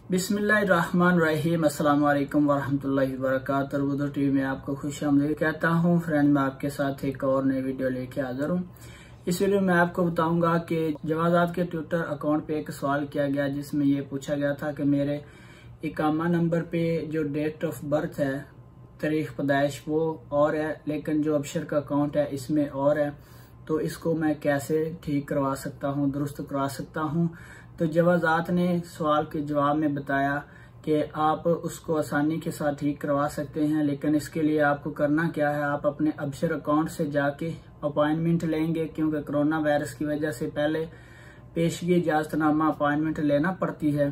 बिस्मिल्लाहिर्रहमानिर्रहीम। अस्सलाम वालेकुम वरहमतुल्लाहि वबरकातुहू। उर्दू टीवी में आपको खुशामदीद कहता हूँ। फ्रेंड, मैं आपके साथ एक और नई वीडियो लेके हाजिर हूँ। इस वीडियो में आपको बताऊंगा कि जवाजात के ट्विटर अकाउंट पे एक सवाल किया गया जिसमें ये पूछा गया था कि मेरे इकामा नंबर पे जो डेट ऑफ बर्थ है, तारीख पैदाइश, वो और है, लेकिन जो अबशर का अकाउंट है इसमें और है, तो इसको मैं कैसे ठीक करवा सकता हूँ, दुरुस्त करवा सकता हूँ। तो जवाजात ने सवाल के जवाब में बताया कि आप उसको आसानी के साथ ठीक करवा सकते हैं, लेकिन इसके लिए आपको करना क्या है, आप अपने अबशर अकाउंट से जाके अपॉइंटमेंट लेंगे, क्योंकि कोरोना वायरस की वजह से पहले पेशगी इजाजतनामा अपॉइंटमेंट लेना पड़ती है।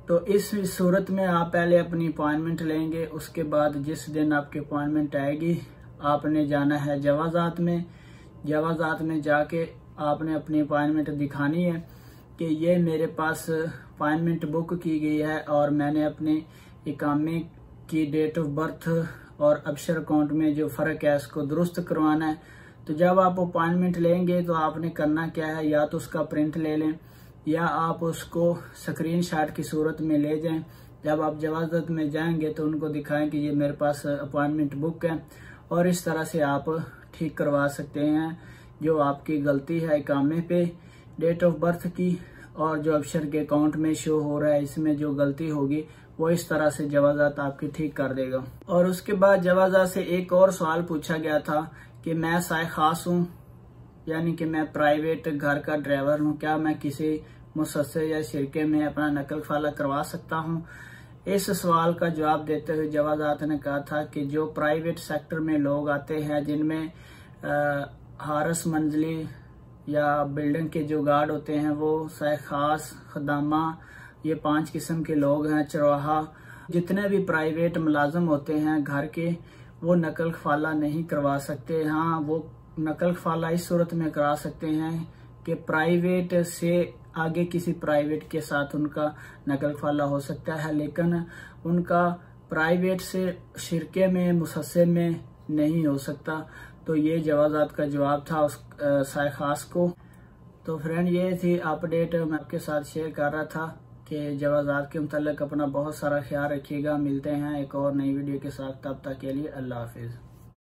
तो इस सूरत में आप पहले अपनी अपॉइंटमेंट लेंगे, उसके बाद जिस दिन आपकी अपॉइंटमेंट आएगी आपने जाना है जवाजात में। जवाजात में जाके आपने अपनी अपॉइंटमेंट दिखानी है कि ये मेरे पास अपॉइंटमेंट बुक की गई है और मैंने अपने इकामे की डेट ऑफ बर्थ और अबशर अकाउंट में जो फ़र्क है उसको दुरुस्त करवाना है। तो जब आप अपॉइंटमेंट लेंगे तो आपने करना क्या है, या तो उसका प्रिंट ले लें या आप उसको स्क्रीनशॉट की सूरत में ले जाएं। जब आप जवाजात में जाएंगे तो उनको दिखाएं कि ये मेरे पास अपॉइंटमेंट बुक है, और इस तरह से आप ठीक करवा सकते हैं जो आपकी गलती है इकामे पे डेट ऑफ बर्थ की, और जो अबशर के अकाउंट में शो हो रहा है इसमें जो गलती होगी वो इस तरह से जवाजात आपकी ठीक कर देगा। और उसके बाद जवाजात से एक और सवाल पूछा गया था कि मैं साय खास हूँ, यानी कि मैं प्राइवेट घर का ड्राइवर हूँ, क्या मैं किसी मुसस्से या शिरके में अपना नकल फाला करवा सकता हूँ। इस सवाल का जवाब देते हुए जवाजात ने कहा था कि जो प्राइवेट सेक्टर में लोग आते हैं, जिनमें हारस मंजली या बिल्डिंग के जो गार्ड होते हैं वो साय खास, खदामा, ये 5 किस्म के लोग हैं, चरवाहा, जितने भी प्राइवेट मुलाजम होते हैं घर के, वो नकल फाला नहीं करवा सकते। हाँ, वो नकल फाला इस सूरत में करा सकते हैं कि प्राइवेट से आगे किसी प्राइवेट के साथ उनका नकल फाला हो सकता है, लेकिन उनका प्राइवेट से शिरके में, मुसस्से में नहीं हो सकता। तो ये जवाजात का जवाब था उस साय खास को। तो फ्रेंड, ये थी अपडेट मैं आपके साथ शेयर कर रहा था कि जवाजात के मुताल्लिक अपना बहुत सारा ख्याल रखिएगा। मिलते हैं एक और नई वीडियो के साथ, तब तक के लिए अल्लाह हाफिज।